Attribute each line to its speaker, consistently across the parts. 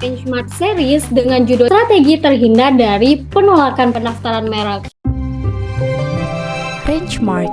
Speaker 1: Benchmark Series dengan judul Strategi Terhindar dari Penolakan Pendaftaran Merek.
Speaker 2: Benchmark.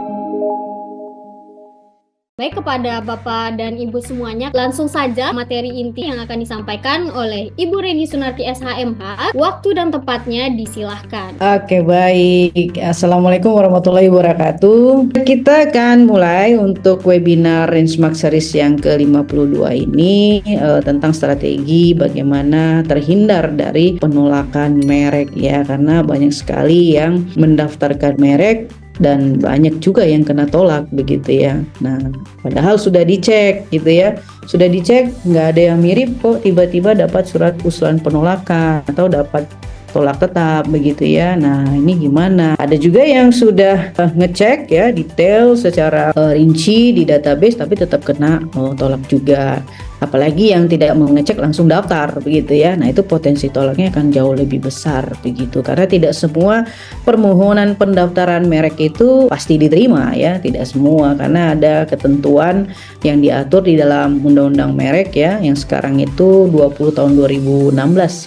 Speaker 1: Baik, kepada Bapak dan Ibu semuanya, langsung saja materi inti yang akan disampaikan oleh Ibu Reni Sunarti SHMH. Waktu dan tempatnya disilahkan.
Speaker 3: Oke, baik. Assalamualaikum warahmatullahi wabarakatuh. Kita akan mulai untuk webinar Benchmark Series yang ke-52 ini tentang strategi bagaimana terhindar dari penolakan merek ya, karena banyak sekali yang mendaftarkan merek dan banyak juga yang kena tolak begitu ya. Nah, padahal sudah dicek gitu ya, sudah dicek nggak ada yang mirip kok, tiba-tiba dapat surat usulan penolakan atau dapat tolak tetap begitu ya. Nah, ini gimana? Ada juga yang sudah ngecek ya detail secara rinci di database tapi tetap kena tolak juga. Apalagi yang tidak mengecek langsung daftar begitu ya. Nah, itu potensi tolaknya akan jauh lebih besar begitu, karena tidak semua permohonan pendaftaran merek itu pasti diterima ya, tidak semua, karena ada ketentuan yang diatur di dalam Undang-Undang Merek ya, yang sekarang itu 20 tahun 2016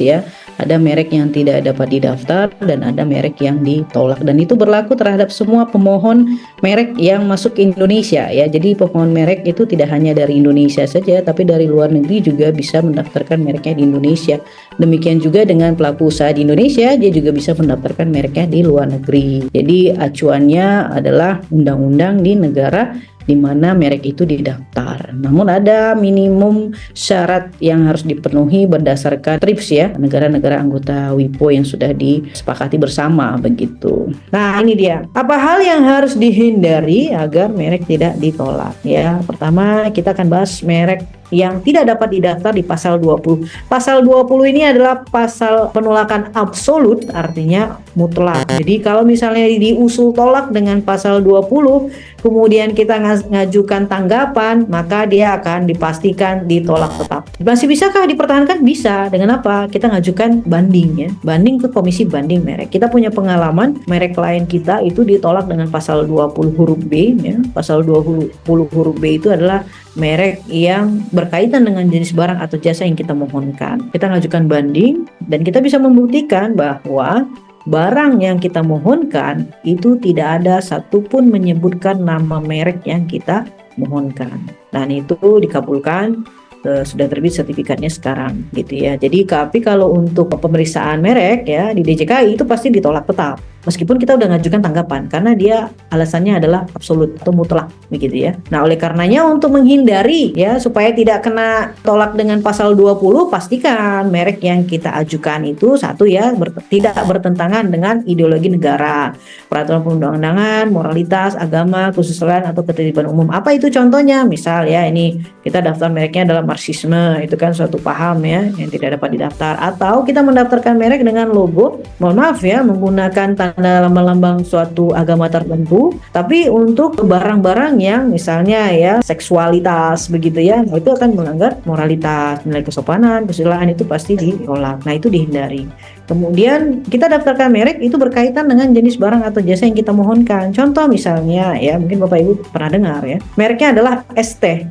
Speaker 3: ya. Ada merek yang tidak dapat didaftar dan ada merek yang ditolak, dan itu berlaku terhadap semua pemohon merek yang masuk ke Indonesia ya. Jadi pemohon merek itu tidak hanya dari Indonesia saja, tapi dari luar negeri juga bisa mendaftarkan mereknya di Indonesia. Demikian juga dengan pelaku usaha di Indonesia, dia juga bisa mendaftarkan mereknya di luar negeri. Jadi acuannya adalah undang-undang di negara di mana merek itu didaftar. Namun ada minimum syarat yang harus dipenuhi berdasarkan TRIPS ya, negara-negara anggota WIPO yang sudah disepakati bersama begitu. Nah, ini dia. Apa hal yang harus dihindari agar merek tidak ditolak ya? Pertama, kita akan bahas merek yang tidak dapat didaftar di pasal 20. Pasal 20 ini adalah pasal penolakan absolut, artinya mutlak. Jadi kalau misalnya diusul tolak dengan pasal 20, kemudian kita ngajukan tanggapan, maka dia akan dipastikan ditolak tetap. Masih bisakah dipertahankan? Bisa. Dengan apa? Kita ngajukan banding ya. Banding ke komisi banding merek. Kita punya pengalaman merek klien kita itu ditolak dengan pasal 20 huruf B ya. Pasal 20 huruf B itu adalah merek yang berkaitan dengan jenis barang atau jasa yang kita mohonkan. Kita ngajukan banding dan kita bisa membuktikan bahwa barang yang kita mohonkan itu tidak ada satupun menyebutkan nama merek yang kita mohonkan. Dan itu dikabulkan, sudah terbit sertifikatnya sekarang gitu ya. Jadi tapi kalau untuk pemeriksaan merek ya di DJKI itu pasti ditolak tetap, meskipun kita udah ngajukan tanggapan, karena dia alasannya adalah absolut atau mutlak begitu ya. Nah, oleh karenanya untuk menghindari ya supaya tidak kena tolak dengan pasal 20, pastikan merek yang kita ajukan itu satu ya tidak bertentangan dengan ideologi negara, peraturan perundang-undangan, moralitas, agama, kesusilaan atau ketertiban umum. Apa itu contohnya? Misal ya, ini kita daftar mereknya dalam Marxisme, itu kan suatu paham ya yang tidak dapat didaftar. Atau kita mendaftarkan merek dengan logo, mohon maaf ya, menggunakan tanda lambang-lambang suatu agama tertentu, tapi untuk barang-barang yang misalnya ya seksualitas begitu ya, nah itu akan melanggar moralitas, nilai kesopanan, kesusilaan, itu pasti ditolak. Nah, itu dihindari. Kemudian kita daftarkan merek itu berkaitan dengan jenis barang atau jasa yang kita mohonkan. Contoh misalnya ya, mungkin Bapak Ibu pernah dengar ya, mereknya adalah ST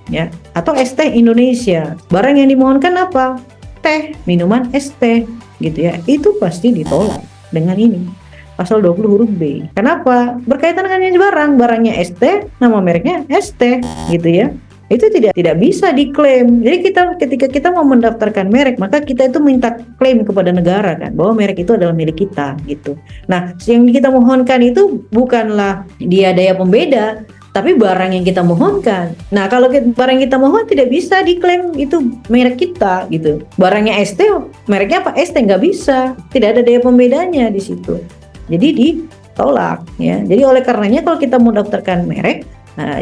Speaker 3: ya, atau ST Indonesia. Barang yang dimohonkan apa? Teh, minuman ST gitu ya. Itu pasti ditolak dengan ini. Pasal 20 huruf B. Kenapa? Berkaitan dengan jenis barang. Barangnya ST, nama mereknya ST gitu ya. Itu tidak bisa diklaim. Jadi ketika kita mau mendaftarkan merek, maka kita itu minta klaim kepada negara kan, bahwa merek itu adalah milik kita gitu. Nah, yang kita mohonkan itu bukanlah dia daya pembeda, tapi barang yang kita mohonkan. Nah, kalau barang yang kita mohon tidak bisa diklaim itu merek kita gitu. Barangnya ST, mereknya apa? ST, nggak bisa. Tidak ada daya pembedanya di situ. Jadi ditolak ya. Jadi oleh karenanya kalau kita mau daftarkan merek,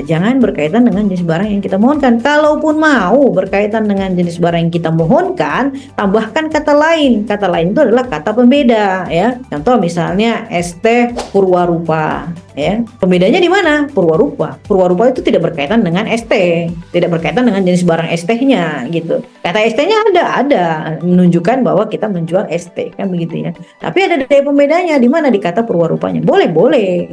Speaker 3: jangan berkaitan dengan jenis barang yang kita mohonkan. Kalaupun mau berkaitan dengan jenis barang yang kita mohonkan, tambahkan kata lain. Kata lain itu adalah kata pembeda ya. Contoh misalnya ST Purwarupa. ya. Pembedanya di mana? Purwarupa. Purwarupa itu tidak berkaitan dengan ST, tidak berkaitan dengan jenis barang ST-nya gitu. Kata ST-nya ada menunjukkan bahwa kita menjual ST kan begitu ya. Tapi ada daya pembedanya di mana? Di kata purwarupanya. Boleh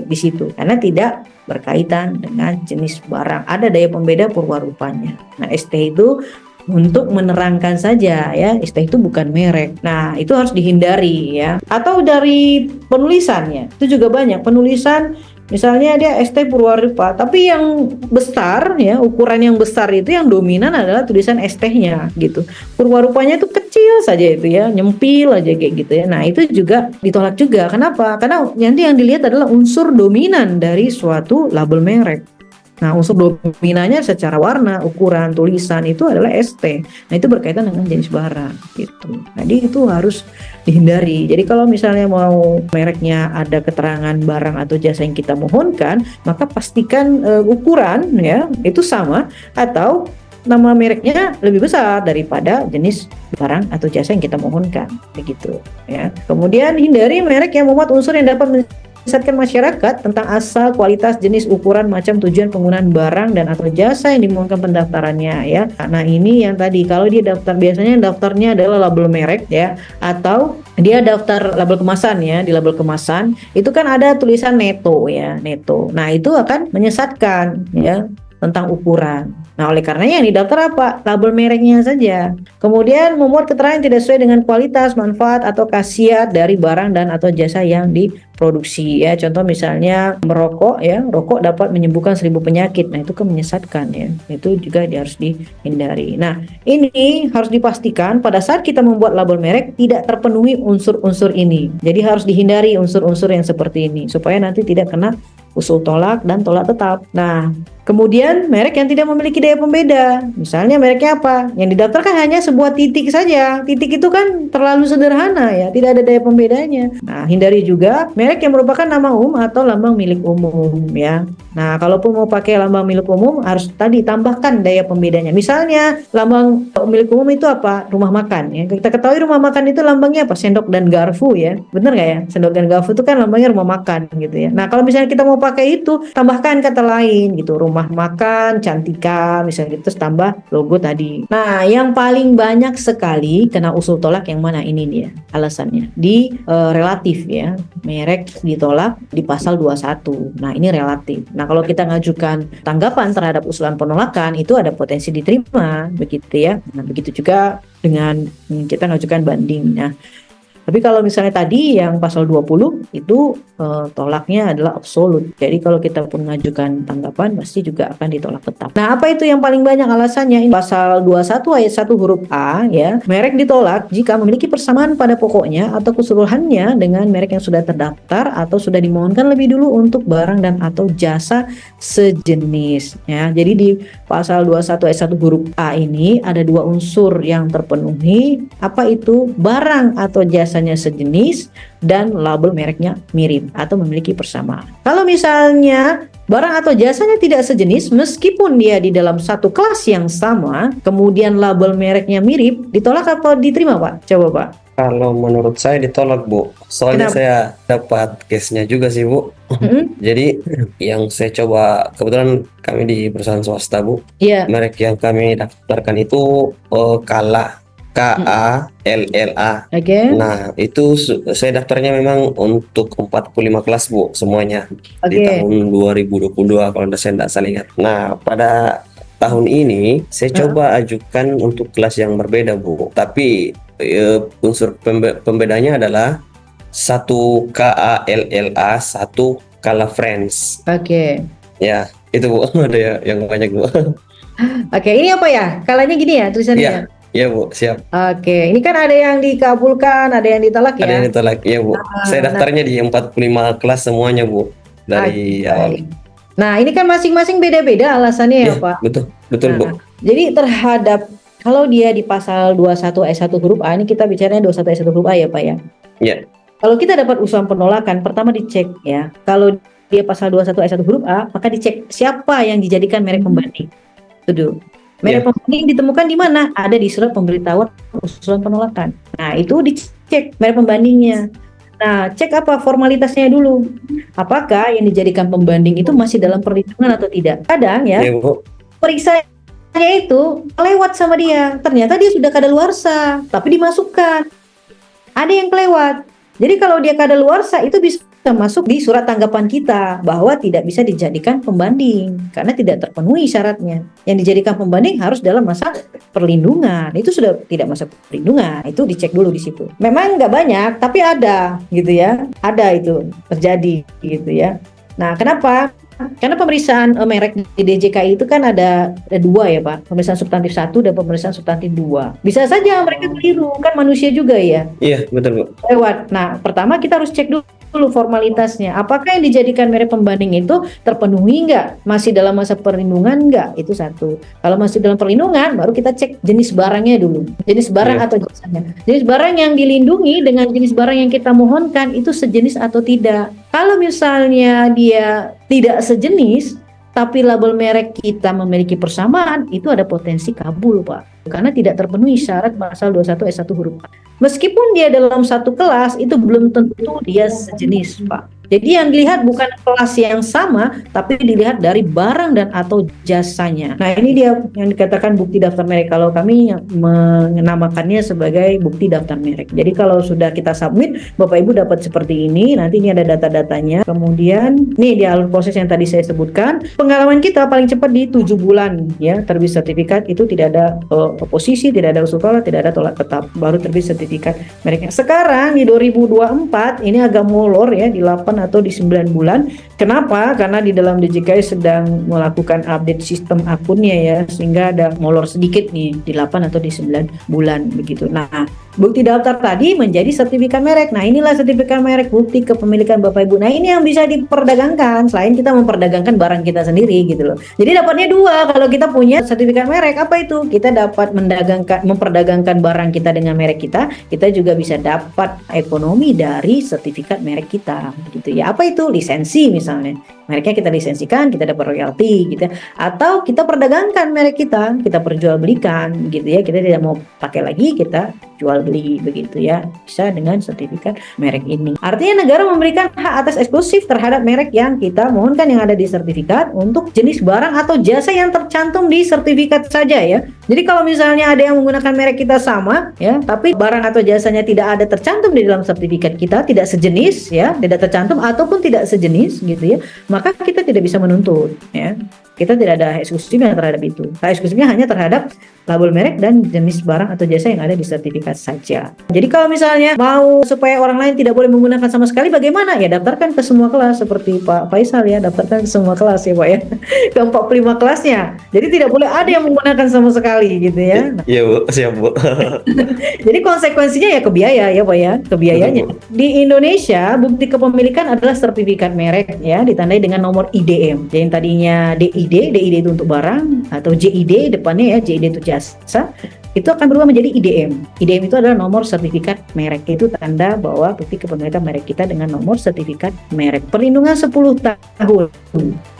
Speaker 3: di situ karena tidak berkaitan dengan jenis barang. Ada daya pembeda purwarupanya. Nah, ST itu untuk menerangkan saja ya, ST itu bukan merek. Nah, itu harus dihindari ya. Atau dari penulisannya, itu juga banyak penulisan. Misalnya dia ST Purwarupa, tapi yang besar ya, ukuran yang besar itu yang dominan adalah tulisan ST-nya gitu. Purwarupanya itu kecil saja itu ya, nyempil aja kayak gitu ya. Nah, itu juga ditolak juga. Kenapa? Karena nanti yang dilihat adalah unsur dominan dari suatu label merek. Nah, unsur dominannya secara warna, ukuran, tulisan itu adalah ST. Nah, itu berkaitan dengan jenis barang gitu. Jadi itu harus dihindari. Jadi kalau misalnya mau mereknya ada keterangan barang atau jasa yang kita mohonkan, maka pastikan ukuran ya itu sama atau nama mereknya lebih besar daripada jenis barang atau jasa yang kita mohonkan begitu ya. Kemudian hindari merek yang memuat unsur yang dapat menyesatkan masyarakat tentang asal, kualitas, jenis, ukuran, macam, tujuan penggunaan barang dan atau jasa yang dimohonkan pendaftarannya ya. Nah, ini yang tadi kalau dia daftar biasanya daftarnya adalah label merek ya, atau dia daftar label kemasan ya. Di label kemasan itu kan ada tulisan neto ya, neto. Nah, itu akan menyesatkan ya tentang ukuran. Nah, oleh karenanya yang didaftar apa? Label mereknya saja. Kemudian memuat keterangan yang tidak sesuai dengan kualitas, manfaat atau khasiat dari barang dan atau jasa yang diproduksi ya. Contoh misalnya merokok ya, rokok dapat menyembuhkan 1000 penyakit. Nah, itu kan menyesatkan ya. Itu juga harus dihindari. Nah, ini harus dipastikan pada saat kita membuat label merek tidak terpenuhi unsur-unsur ini. Jadi harus dihindari unsur-unsur yang seperti ini supaya nanti tidak kena usul tolak dan tolak tetap. Nah, kemudian merek yang tidak memiliki daya pembeda. Misalnya mereknya apa? Yang didaftarkan hanya sebuah titik saja. Titik itu kan terlalu sederhana ya, tidak ada daya pembedanya. Nah, hindari juga merek yang merupakan nama umum atau lambang milik umum ya. Nah, kalaupun mau pakai lambang milik umum harus tadi tambahkan daya pembedanya. Misalnya lambang milik umum itu apa? Rumah makan ya. Kita ketahui rumah makan itu lambangnya apa? Sendok dan garpu ya. Benar nggak ya? Sendok dan garpu itu kan lambangnya rumah makan gitu ya. Nah, kalau misalnya kita mau pakai itu, tambahkan kata lain gitu, rumah makan, Cantika misalnya gitu, terus tambah logo tadi. Nah, yang paling banyak sekali kena usul tolak yang mana ini dia alasannya di relatif ya, merek ditolak di pasal 21. Nah, ini relatif. Nah, kalau kita ngajukan tanggapan terhadap usulan penolakan itu ada potensi diterima begitu ya. Nah, begitu juga dengan kita ngajukan banding. Nah, tapi kalau misalnya tadi yang pasal 20 itu tolaknya adalah absolut. Jadi kalau kita pun mengajukan tanggapan pasti juga akan ditolak tetap. Nah, apa itu yang paling banyak alasannya? Ini pasal 21 ayat 1 huruf A ya. Merek ditolak jika memiliki persamaan pada pokoknya atau keseluruhannya dengan merek yang sudah terdaftar atau sudah dimohonkan lebih dulu untuk barang dan atau jasa sejenis ya. Jadi di pasal 21 ayat 1 huruf A ini ada dua unsur yang terpenuhi. Apa itu? Barang atau jasanya sejenis dan label mereknya mirip atau memiliki persamaan. Kalau misalnya barang atau jasanya tidak sejenis meskipun dia di dalam satu kelas yang sama, kemudian label mereknya mirip, ditolak apa diterima, Pak? Coba, Pak.
Speaker 2: Kalau menurut saya ditolak, Bu. Soalnya
Speaker 3: Kenapa?
Speaker 2: saya dapat case-nya juga sih, Bu. Jadi yang saya coba, kebetulan kami di perusahaan swasta, Bu.
Speaker 3: Iya.
Speaker 2: Merek yang kami daftarkan itu Kala, KALLA.
Speaker 3: Oke.
Speaker 2: Nah, itu saya daftarnya memang untuk 45 kelas, Bu, semuanya. Di
Speaker 3: Oke.
Speaker 2: tahun 2022 kalau saya tidak salah ingat. Nah, pada tahun ini saya coba ajukan untuk kelas yang berbeda, Bu. Tapi unsur pembedanya adalah satu KALLA, satu Kala Friends.
Speaker 3: Oke.
Speaker 2: Ya, itu, Bu. Ada ya yang banyak, Bu.
Speaker 3: Oke, ini apa ya? Kalanya gini ya tulisannya.
Speaker 2: Iya, Bu, siap.
Speaker 3: Oke, ini kan ada yang dikabulkan, ada yang ditolak ya.
Speaker 2: Ada yang ditolak, iya, Bu. Saya daftarnya di 45 kelas semuanya, Bu, dari awal.
Speaker 3: Nah, ini kan masing-masing beda-beda alasannya ya, Pak.
Speaker 2: Betul, Bu.
Speaker 3: Jadi terhadap kalau dia di pasal 21 ayat 1 huruf A, ini kita bicaranya 21 ayat 1 huruf A ya, Pak ya.
Speaker 2: Iya.
Speaker 3: Kalau kita dapat usulan penolakan, pertama dicek ya. Kalau dia pasal 21 ayat 1 huruf A, maka dicek siapa yang dijadikan merek pembanding. Itu. Merek pembanding ditemukan di mana? Ada di surat pemberitahuan usulan penolakan. Nah, itu dicek merek pembandingnya. Nah, cek apa formalitasnya dulu. Apakah yang dijadikan pembanding itu masih dalam perlindungan atau tidak? Kadang ya,
Speaker 2: Iya Bu.
Speaker 3: periksanya itu lewat sama dia. Ternyata dia sudah kadaluarsa, tapi dimasukkan. Ada yang kelewat. Jadi kalau dia kadaluarsa itu bisa masuk di surat tanggapan kita bahwa tidak bisa dijadikan pembanding karena tidak terpenuhi syaratnya. Yang dijadikan pembanding harus dalam masa perlindungan. Itu sudah tidak masa perlindungan. Itu dicek dulu di situ. Memang nggak banyak, tapi ada gitu ya. Ada itu terjadi gitu ya. Nah, kenapa? Karena pemeriksaan merek di DJKI itu kan ada dua ya Pak, pemeriksaan substantif 1 dan pemeriksaan substantif 2. Bisa saja mereka keliru, kan manusia juga ya.
Speaker 2: Iya betul Bu.
Speaker 3: Lewat. Nah, pertama kita harus cek dulu formalitasnya. Apakah yang dijadikan merek pembanding itu terpenuhi nggak? Masih dalam masa perlindungan nggak? Itu satu. Kalau masih dalam perlindungan, baru kita cek jenis barangnya dulu. Jenis barang atau jasanya. Jenis barang yang dilindungi dengan jenis barang yang kita mohonkan itu sejenis atau tidak. Kalau misalnya dia tidak sejenis, tapi label merek kita memiliki persamaan, itu ada potensi kabul Pak. Karena tidak terpenuhi syarat pasal 21 S1 huruf A. Meskipun dia dalam satu kelas, itu belum tentu dia sejenis Pak. Jadi yang dilihat bukan kelas yang sama, tapi dilihat dari barang dan atau jasanya. Nah ini dia yang dikatakan bukti daftar merek. Kalau kami menamakannya sebagai bukti daftar merek. Jadi kalau sudah kita submit, Bapak Ibu dapat seperti ini. Nanti ini ada data-datanya. Kemudian nih di alur proses yang tadi saya sebutkan. Pengalaman kita paling cepat di 7 bulan ya terbit sertifikat, itu tidak ada oposisi, tidak ada usul tolak, tidak ada tolak tetap, baru terbit sertifikat mereknya. Sekarang di 2024 ini agak molor ya di 8 atau di 9 bulan. Kenapa? Karena di dalam DJKI sedang melakukan update sistem akunnya ya, sehingga ada molor sedikit nih di 8 atau di 9 bulan begitu. Nah, bukti daftar tadi menjadi sertifikat merek. Nah, inilah sertifikat merek, bukti kepemilikan Bapak Ibu. Nah, ini yang bisa diperdagangkan selain kita memperdagangkan barang kita sendiri gitu loh. Jadi dapatnya dua kalau kita punya sertifikat merek. Apa itu? Kita dapat memperdagangkan barang kita dengan merek kita. Kita juga bisa dapat ekonomi dari sertifikat merek kita gitu ya. Apa itu? Lisensi misalnya. Mereknya kita lisensikan, kita dapat royalti gitu. Atau kita perdagangkan merek kita perjualbelikan gitu ya. Kita tidak mau pakai lagi, kita jual beli begitu ya. Bisa dengan sertifikat merek ini. Artinya negara memberikan hak atas eksklusif terhadap merek yang kita mohonkan yang ada di sertifikat untuk jenis barang atau jasa yang tercantum di sertifikat saja ya. Jadi kalau misalnya ada yang menggunakan merek kita sama ya, tapi barang atau jasanya tidak ada tercantum di dalam sertifikat kita, tidak sejenis ya, tidak tercantum ataupun tidak sejenis gitu ya, maka kita tidak bisa menuntut ya. Kita tidak ada eksklusifnya terhadap itu. Hak eksklusifnya hanya terhadap label merek dan jenis barang atau jasa yang ada di sertifikat saja. Jadi kalau misalnya mau supaya orang lain tidak boleh menggunakan sama sekali, bagaimana? Ya daftarkan ke semua kelas seperti Pak Faisal ya, daftarkan ke semua kelas ya Pak ya. Ke 45 kelasnya. Jadi tidak boleh ada yang menggunakan sama sekali gitu ya.
Speaker 2: Iya Bu, siap Bu.
Speaker 3: Jadi konsekuensinya ya ke biaya ya Pak ya, ke biayanya. Di Indonesia bukti kepemilikan adalah sertifikat merek ya, ditandai dengan nomor IDM. Jadi yang tadinya DID itu untuk barang, atau JID depannya ya, JID itu jasa, itu akan berubah menjadi IDM. IDM itu adalah nomor sertifikat merek. Itu tanda bahwa bukti kepemilikan merek kita dengan nomor sertifikat merek. Perlindungan 10 tahun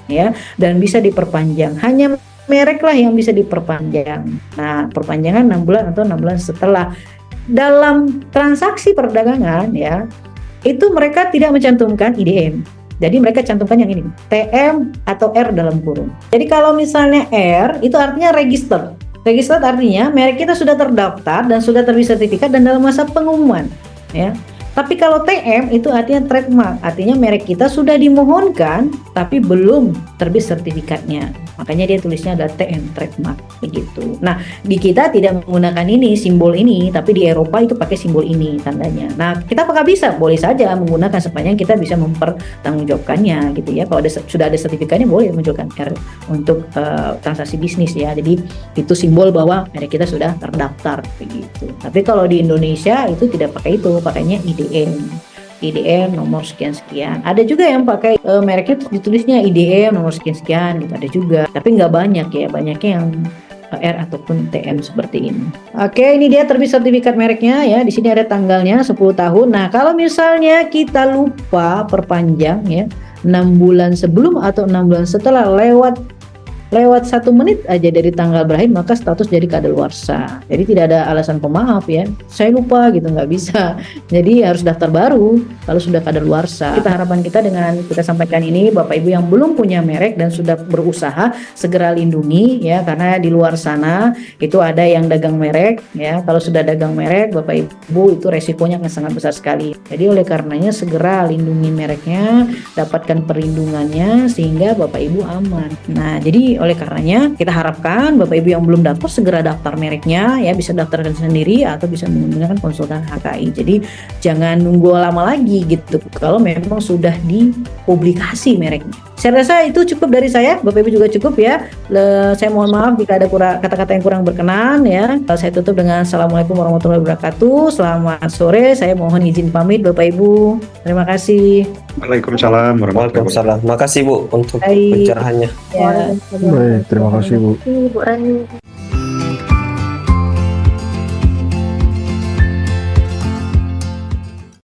Speaker 3: ya, dan bisa diperpanjang. Hanya merek lah yang bisa diperpanjang. Nah, perpanjangan 6 bulan atau 6 bulan setelah. Dalam transaksi perdagangan ya, itu mereka tidak mencantumkan IDM. Jadi mereka cantumkan yang ini, TM atau R dalam kurung. Jadi kalau misalnya R, itu artinya register. Register artinya merek kita sudah terdaftar dan sudah terbit sertifikat dan dalam masa pengumuman ya. Tapi kalau TM itu artinya trademark, artinya merek kita sudah dimohonkan tapi belum terbit sertifikatnya. Makanya dia tulisnya ada TM, trademark begitu. Nah, di kita tidak menggunakan ini, simbol ini, tapi di Eropa itu pakai simbol ini tandanya. Nah, kita apakah bisa? Boleh saja menggunakan sepanjang kita bisa mempertanggungjawabkannya gitu ya. Kalau sudah ada sertifikatnya boleh menunjukkan R untuk transaksi bisnis ya. Jadi itu simbol bahwa merek kita sudah terdaftar begitu. Tapi kalau di Indonesia itu tidak pakai itu, pakainya IDM nomor sekian-sekian. Ada juga yang pakai mereknya ditulisnya IDM nomor sekian-sekian gitu, ada juga. Tapi nggak banyak ya, banyaknya yang R ataupun TM seperti ini. Oke, ini dia terbit sertifikat mereknya ya. Di sini ada tanggalnya 10 tahun. Nah, kalau misalnya kita lupa perpanjang ya, 6 bulan sebelum atau 6 bulan setelah lewat lewat 1 menit aja dari tanggal berakhir maka status jadi kadaluarsa. Jadi tidak ada alasan pemaaf ya, saya lupa gitu, nggak bisa. Jadi harus daftar baru kalau sudah kadaluarsa. Harapan kita dengan kita sampaikan ini, Bapak Ibu yang belum punya merek dan sudah berusaha, segera lindungi ya, karena di luar sana itu ada yang dagang merek ya. Kalau sudah dagang merek Bapak Ibu, itu resikonya akan sangat besar sekali. Jadi oleh karenanya segera lindungi mereknya, dapatkan perlindungannya sehingga Bapak Ibu aman. Nah, jadi oleh karenanya kita harapkan Bapak Ibu yang belum daftar segera daftar mereknya ya, bisa daftarkan sendiri atau bisa menggunakan konsultan HKI. Jadi jangan nunggu lama lagi gitu kalau memang sudah dipublikasi mereknya. Saya rasa itu cukup dari saya, Bapak Ibu juga cukup ya. Saya mohon maaf jika ada kata-kata yang kurang berkenan ya. Saya tutup dengan Assalamualaikum warahmatullahi wabarakatuh. Selamat sore, saya mohon izin pamit Bapak Ibu. Terima kasih.
Speaker 4: Waalaikumsalam warahmatullahi wabarakatuh.
Speaker 2: Waalaikumsalam. Makasih Bu untuk
Speaker 3: Baik.
Speaker 2: pencerahannya.
Speaker 3: Ya.
Speaker 4: Baik, terima kasih Bu.
Speaker 1: Bu Rani.